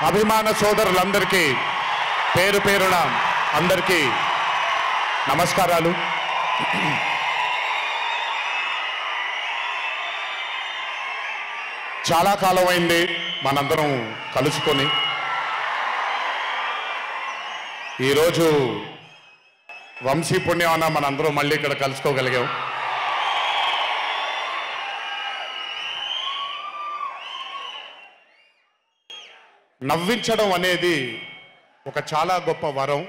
అభిమాన సోదరులందరికీ పేరు పేరున అందరికీ నమస్కారాలు. చాలా కాలమైంది మనందరం కలుసుకొని. ఈరోజు వంశీ పుణ్యాన మనందరం మళ్ళీ ఇక్కడ కలుసుకోగలిగాం. నవ్వించడం అనేది ఒక చాలా గొప్ప వరం.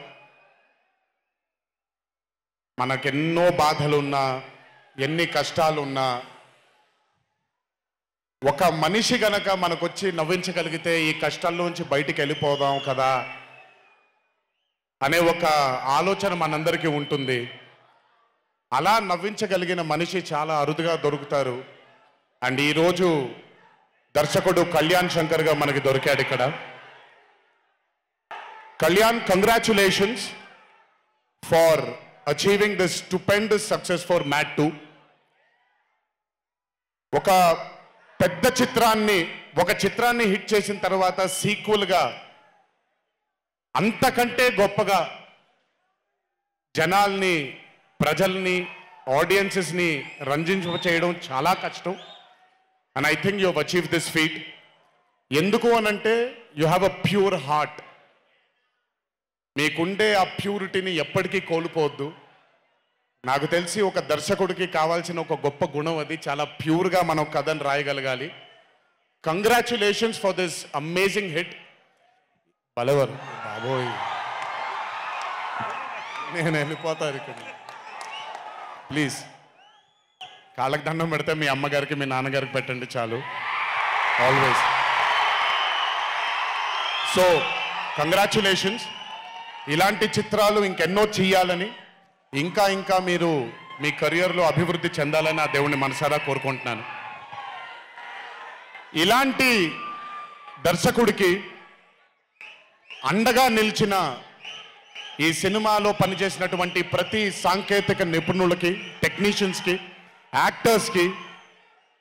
మనకెన్నో బాధలున్నా, ఎన్ని కష్టాలున్నా, ఒక మనిషి గనక మనకొచ్చి నవ్వించగలిగితే ఈ కష్టాల్లోంచి బయటికి వెళ్ళిపోదాం కదా అనే ఒక ఆలోచన మనందరికీ ఉంటుంది. అలా నవ్వించగలిగిన మనిషి చాలా అరుదుగా దొరుకుతారు. అండ్ ఈరోజు దర్శకుడు కళ్యాణ్ శంకర్గా మనకి దొరికాడు ఇక్కడ. Kalyan, congratulations for achieving this stupendous success for Mad 2. ఒక పెద్ద చిత్రాన్ని హిట్ చేసిన తర్వాత సీక్వెల్గా అంతకంటే గొప్పగా జనాల్ని, ప్రజల్ని, ఆడియన్సెస్ని రంజింపచేయడం చాలా కష్టం. And I think you have achieve this feat. ఎందుకు అనంటే you have a pure heart. మీకుండే ఆ ప్యూరిటీని ఎప్పటికీ కోల్పోవద్దు. నాకు తెలిసి ఒక దర్శకుడికి కావాల్సిన ఒక గొప్ప గుణం అది. చాలా ప్యూర్గా మనం కథను రాయగలగాలి. Congratulations for this amazing hit. బలవర్ బాబోయ్, నేను వెళ్ళిపోతాను ఇక్కడ. ప్లీజ్ కాళ్ళకి దండం పెడితే మీ అమ్మగారికి, మీ నాన్నగారికి పెట్టండి చాలు. ఆల్వేస్. So congratulations. ఇలాంటి చిత్రాలు ఇంకెన్నో చెయ్యాలని, ఇంకా మీరు మీ కెరియర్లో అభివృద్ధి చెందాలని ఆ దేవుణ్ణి మనసారా కోరుకుంటున్నాను. ఇలాంటి దర్శకుడికి అండగా నిలిచిన ఈ సినిమాలో పనిచేసినటువంటి ప్రతి సాంకేతిక నిపుణులకి, టెక్నీషియన్స్కి, యాక్టర్స్కి,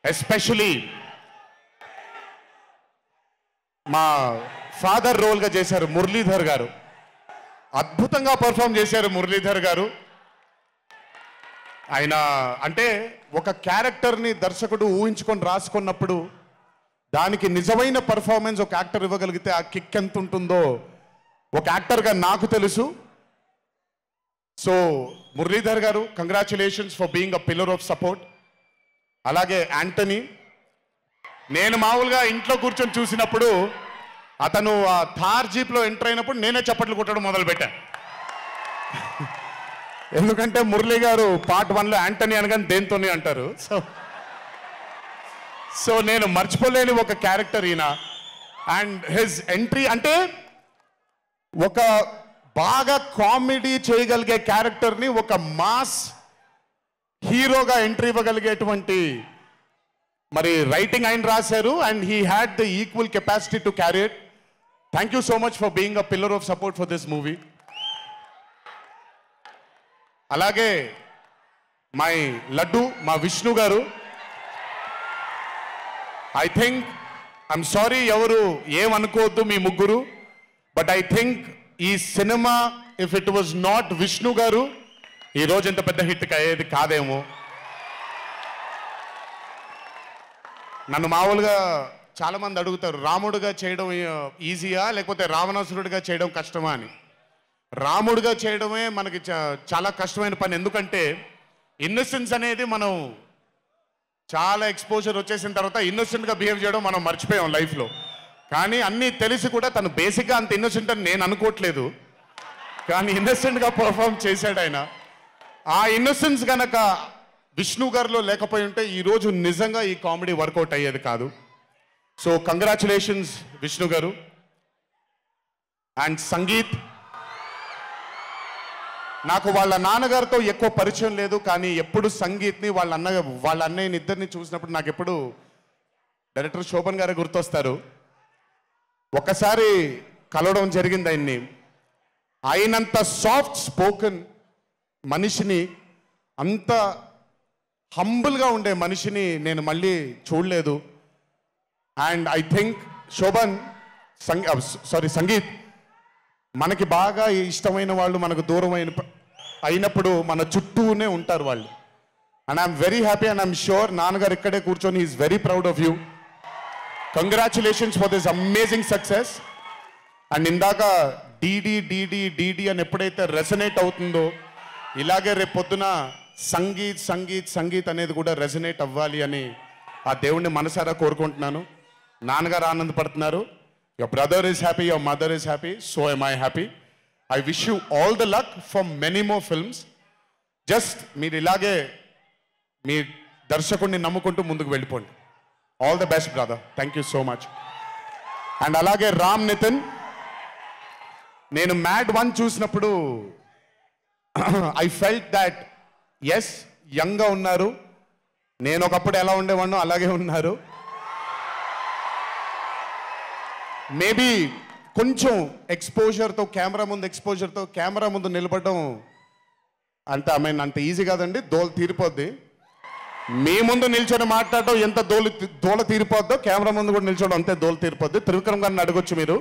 ఎస్పెషలీ మా ఫాదర్ రోల్గా చేశారు మురళీధర్ గారు. అద్భుతంగా పర్ఫామ్ చేశారు మురళీధర్ గారు. ఆయన అంటే ఒక క్యారెక్టర్ని దర్శకుడు ఊహించుకొని రాసుకున్నప్పుడు దానికి నిజమైన పర్ఫార్మెన్స్ ఒక యాక్టర్ ఇవ్వగలిగితే ఆ కిక్ ఎంత ఉంటుందో ఒక యాక్టర్గా నాకు తెలుసు. సో మురళీధర్ గారు, congratulations for being a pillar of support. అలాగే యాంటనీ, నేను మామూలుగా ఇంట్లో కూర్చొని చూసినప్పుడు అతను ఆ థార్ జీప్లో ఎంటర్ అయినప్పుడు నేనే చప్పట్లు కొట్టడం మొదలుపెట్టాను. ఎందుకంటే మురళీ గారు పార్ట్ 1లో యాంటనీ అనగానే దేంతోనే అంటారు. సో నేను మర్చిపోలేని ఒక క్యారెక్టర్ ఈయన. అండ్ హిజ్ ఎంట్రీ అంటే ఒక బాగా కామెడీ చేయగలిగే క్యారెక్టర్ని ఒక మాస్ హీరోగా ఎంట్రీ ఇవ్వగలిగేటువంటి మరి రైటింగ్ ఆయన రాశారు. And he had the equal capacity to carry it. Thank you so much for being a pillar of support for this movie. అలాగే మై లడ్డు, మా విష్ణు గారు. ఐ థింక్, ఐఎమ్ సారీ ఎవరు ఏమనుకోవద్దు మీ ముగ్గురు, బట్ ఐ థింక్ ఈ cinema if it was not Vishnu గారు ఈ రోజు ఇంత పెద్ద హిట్ అయ్యేది కాదేమో. నన్ను మామూలుగా చాలామంది అడుగుతారు, రాముడుగా చేయడం ఈజీయా లేకపోతే రావణాసురుడిగా చేయడం కష్టమా అని. రాముడుగా చేయడమే మనకి చాలా కష్టమైన పని. ఎందుకంటే ఇన్నోసెన్స్ అనేది మనం చాలా ఎక్స్పోజర్ వచ్చేసిన తర్వాత ఇన్నోసెంట్గా బిహేవ్ చేయడం మనం మర్చిపోయాం లైఫ్లో. కానీ అన్నీ తెలిసి కూడా తను బేసిక్గా అంత ఇన్నోసెంట్ అని నేను అనుకోవట్లేదు, కానీ ఇన్నోసెంట్గా పర్ఫామ్ చేశాడు ఆయన. ఆ ఇన్నోసెన్స్ కనుక విష్ణు గారిలో లేకపోయి ఉంటే ఈరోజు నిజంగా ఈ కామెడీ వర్కౌట్ అయ్యేది కాదు. సో కంగ్రాచులేషన్స్ విష్ణు గారు. అండ్ సంగీత్, నాకు వాళ్ళ నాన్నగారితో ఎక్కువ పరిచయం లేదు, కానీ ఎప్పుడు సంగీత్ని వాళ్ళ అన్నయ్యని ఇద్దరిని చూసినప్పుడు నాకు ఎప్పుడు డైరెక్టర్ శోభన్ గారే గుర్తొస్తారు. ఒకసారి కలవడం జరిగింది ఆయన్ని. అయినంత సాఫ్ట్ స్పోకెన్ మనిషిని, అంత హంబుల్గా ఉండే మనిషిని నేను మళ్ళీ చూడలేదు. And I think Shobhan, Sangeet మనకి బాగా ఇష్టమైన వాళ్ళు మనకు దూరం అయినప్పుడు మన చుట్టూనే ఉంటారు వాళ్ళు. And I'm very happy and I'm sure నాన్నగారు ఇక్కడే కూర్చొని is very proud of you. Congratulations for this amazing success. And ఇందాక డీడీ డీడీ డీడీ అని ఎప్పుడైతే రెసనేట్ అవుతుందో ఇలాగే రేపు పొద్దున సంగీత్ సంగీత్ సంగీత్ అనేది కూడా రెసనేట్ అవ్వాలి అని ఆ దేవుణ్ణి మనసారా కోరుకుంటున్నాను. నాన్నగారు ఆనందపడుతున్నారు. Your brother is happy, your mother is happy, so am I happy. I wish you all the luck for many more films. Just మీరు ఇలాగే మీ దర్శకుడిని నమ్ముకుంటూ ముందుకు వెళ్ళిపోండి. All the best brother. Thank you so much. And అలాగే రామ్ నితిన్, నేను mad 1 చూసినప్పుడు ఐ ఫెల్ట్ దాట్ ఎస్ యంగ్గా ఉన్నారు, నేను ఒకప్పుడు ఎలా ఉండేవాడినో అలాగే ఉన్నారు. మేబీ కొంచెం ఎక్స్పోజర్తో కెమెరా ముందు నిలబడడం అంత అంత ఈజీ కాదండి, దోలు తీరిపోద్ది. మీ ముందు నిల్చొని మాట్లాడటం ఎంత దోల తీరిపోద్దో కెమెరా ముందు కూడా నిల్చోవడం అంతే దోల తీరిపోద్ది. త్రివిక్రమ్ గారిని అడగొచ్చు మీరు.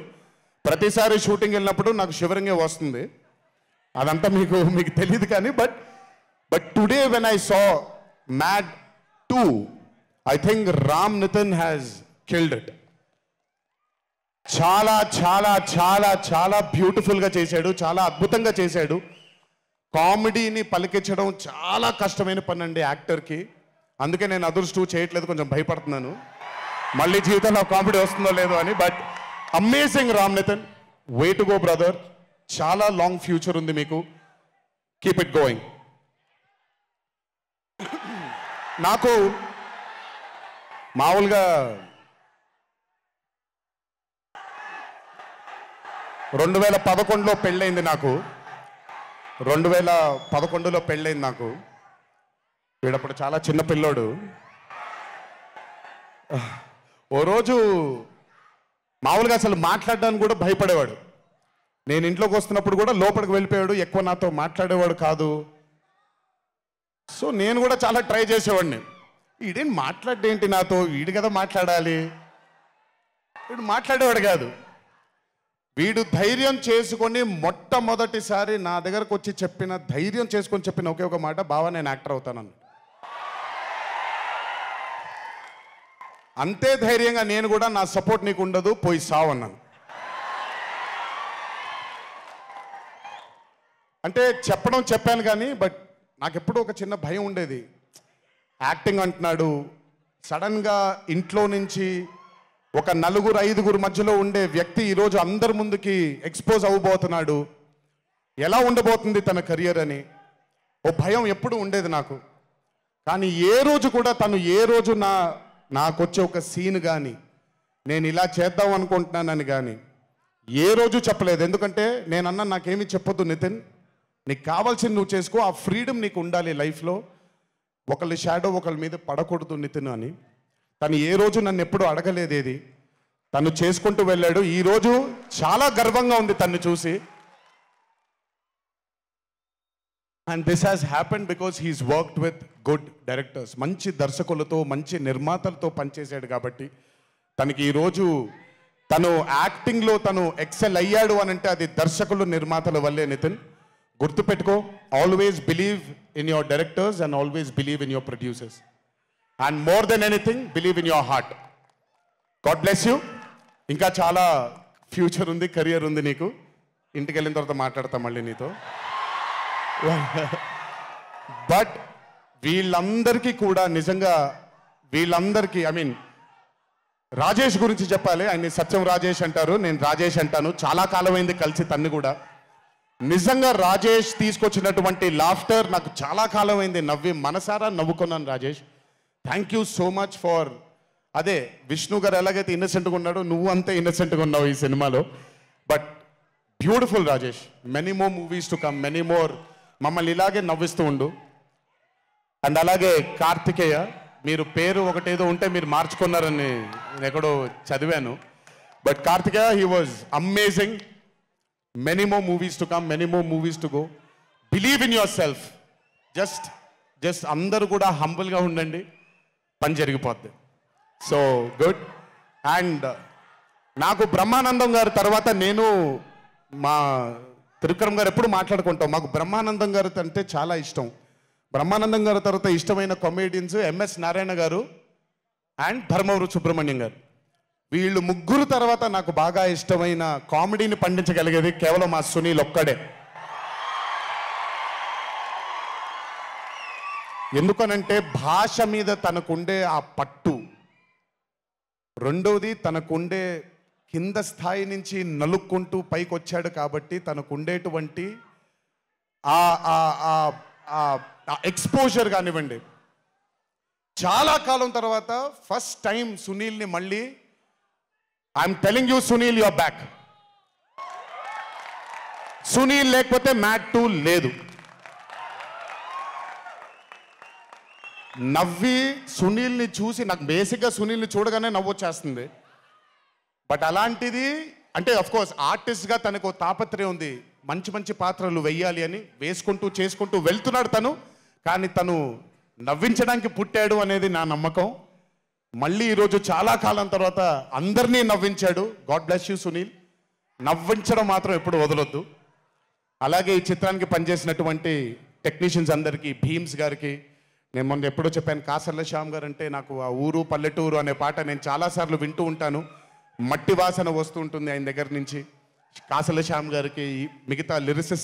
ప్రతిసారి షూటింగ్ వెళ్ళినప్పుడు నాకు షివరింగే వస్తుంది. అదంతా మీకు తెలియదు కానీ but today when I saw Mad 2 I think Ram Nithin has killed it. చాలా చాలా చాలా చాలా బ్యూటిఫుల్గా చేశాడు, చాలా అద్భుతంగా చేశాడు. కామెడీని పలికించడం చాలా కష్టమైన పని అండి యాక్టర్కి. అందుకే నేను అదర్స్ 2 చేయట్లేదు, కొంచెం భయపడుతున్నాను మళ్ళీ జీవితంలో కామెడీ వస్తుందో లేదో అని. But amazing Ram Nithin, way to go brother. చాలా లాంగ్ ఫ్యూచర్ ఉంది మీకు. Keep it going. నాకు మామూలుగా 2011లో పెళ్ళైంది నాకు. 2011లో పెళ్ళైంది నాకు. వీడప్పుడు చాలా చిన్న పిల్లోడు. ఓ రోజు మామూలుగా అసలు మాట్లాడడానికి కూడా భయపడేవాడు. నేను ఇంట్లోకి వస్తున్నప్పుడు కూడా లోపలికి వెళ్ళిపోయాడు, ఎక్కువ నాతో మాట్లాడేవాడు కాదు. సో నేను కూడా చాలా ట్రై చేసేవాడిని. వీడేం మాట్లాడేంటి నాతో, వీడు కదా మాట్లాడాలి. వీడు మాట్లాడేవాడు కాదు. వీడు ధైర్యం చేసుకొని మొట్టమొదటిసారి నా దగ్గరకు వచ్చి ధైర్యం చేసుకొని చెప్పిన ఒకే ఒక మాట, బావా నేను యాక్టర్ అవుతానని. అంతే ధైర్యంగా నేను కూడా నా సపోర్ట్ నీకు ఉండదు, పోయి సావు అన్నాను. అంటే చెప్పాను కానీ బట్ నాకు ఎప్పుడూ ఒక చిన్న భయం ఉండేది. యాక్టింగ్ అంటున్నాడు, సడన్గా ఇంట్లో నుంచి ఒక 4-5 మధ్యలో ఉండే వ్యక్తి ఈరోజు అందరి ముందుకి ఎక్స్పోజ్ అవ్వబోతున్నాడు, ఎలా ఉండబోతుంది తన కెరియర్ అని ఓ భయం ఎప్పుడు ఉండేది నాకు. కానీ ఏ రోజు కూడా నాకు వచ్చే ఒక సీన్ కానీ నేను ఇలా చేద్దాం అనుకుంటున్నానని కానీ ఏ రోజు చెప్పలేదు. ఎందుకంటే నేనన్నా నాకేమీ చెప్పొద్దు నితిన్, నీకు కావాల్సింది నువ్వు చేసుకో, ఆ ఫ్రీడమ్ నీకు ఉండాలి లైఫ్లో, ఒకళ్ళ షాడో ఒకళ్ళ మీద పడకూడదు నితిన్ అని. తను ఏ రోజు నన్ను ఎప్పుడు అడగలేదేది, తను చేసుకుంటూ వెళ్ళాడు. ఈరోజు చాలా గర్వంగా ఉంది తను చూసి. And this has happened because he's worked with good directors. మంచి దర్శకులతో మంచి నిర్మాతలతో పనిచేశాడు కాబట్టి తనకి ఈరోజు తను యాక్టింగ్లో తను ఎక్సెల్ అయ్యాడు అని అంటే అది దర్శకులు నిర్మాతల వల్లే నితిన్. గుర్తుపెట్టుకో, always believe in your directors and always believe in your producers. And more than anything believe in your heart. God bless you. ఇంకా చాలా ఫ్యూచర్ ఉంది, కెరియర్ ఉంది నీకు. ఇంటికి వెళ్ళిన తర్వాత మాట్లాడతాం మళ్ళీ నీతో. బట్ వీళ్ళందరికీ కూడా నిజంగా ఐ మీన్ రాజేష్ గురించి చెప్పాలి. ఆయన్ని సత్యం రాజేష్ అంటారు, నేను రాజేష్ అంటాను. చాలా కాలమైంది కలిసి తన్ని కూడా. నిజంగా రాజేష్ తీసుకొచ్చినటువంటి లాఫ్టర్ నాకు చాలా కాలమైంది, మనసారా నవ్వుకున్నాను Rajesh. Thank you so much for అదే విష్ణు గారు ఎలాగైతే ఇన్నసెంట్గా ఉన్నాడో నువ్వు అంతే ఇన్నసెంట్గా ఉన్నావు ఈ సినిమాలో. But beautiful Rajesh. Many more movies to come, many more. మమ్మల్ని ఇలాగే నవ్విస్తూ ఉండు. అండ్ అలాగే కార్తికేయ, మీరు పేరు ఒకటేదో ఉంటే మీరు మార్చుకున్నారని నేను ఎక్కడో చదివాను. But Karthikeya, he was amazing. Many more movies to come, many more movies to go. Believe in yourself. Just అందరూ కూడా హంబుల్గా ఉండండి, పని జరిగిపోద్ది. So good. అండ్ నాకు బ్రహ్మానందం గారి తర్వాత నేను మా త్రివిక్రమ్ గారు ఎప్పుడు మాట్లాడుకుంటాం. మాకు బ్రహ్మానందం గారు అంటే చాలా ఇష్టం. బ్రహ్మానందం గారి తర్వాత ఇష్టమైన కామెడియన్స్ ఎంఎస్ నారాయణ గారు అండ్ ధర్మవరం సుబ్రహ్మణ్యం గారు. వీళ్ళు ముగ్గురు తర్వాత నాకు బాగా ఇష్టమైన కామెడీని పండించగలిగేది కేవలం ఆ సునీల్ ఒక్కడే. ఎందుకనంటే భాష మీద తనకుండే ఆ పట్టు, రెండోది తనకుండే కింద స్థాయి నుంచి నలుక్కుంటూ పైకి వచ్చాడు కాబట్టి తనకుండేటువంటి ఎక్స్పోజర్ కానివ్వండి. చాలా కాలం తర్వాత ఫస్ట్ టైం సునీల్ని మళ్ళీ I'm telling you Sunil your back. Sunil లేకపోతే మ్యాట్ 2 లేదు. నవ్వి సునీల్ని చూసి నాకు బేసిక్గా సునీల్ని చూడగానే నవ్వొచ్చేస్తుంది. బట్ అలాంటిది అంటే అఫ్కోర్స్ ఆర్టిస్ట్గా తనకు తాపత్రయం ఉంది, మంచి మంచి పాత్రలు వెయ్యాలి అని వేసుకుంటూ చేసుకుంటూ వెళ్తున్నాడు తను. కానీ తను నవ్వించడానికి పుట్టాడు అనేది నా నమ్మకం. మళ్ళీ ఈరోజు చాలా కాలం తర్వాత అందరినీ నవ్వించాడు. God bless you Sunil. నవ్వించడం మాత్రం ఎప్పుడు వదలొద్దు. అలాగే ఈ చిత్రానికి పనిచేసినటువంటి టెక్నీషియన్స్ అందరికీ, భీమ్స్ గారికి, నేను మొన్న ఎప్పుడో చెప్పాను, కాసర్ల శ్యామ్ గారు అంటే నాకు ఆ ఊరు పల్లెటూరు అనే పాట నేను చాలాసార్లు వింటూ ఉంటాను. మట్టి వాసన వస్తూ ఉంటుంది ఆయన దగ్గర నుంచి. కాసర్ల శ్యామ్ గారికి, మిగతా లిరిసిస్ట్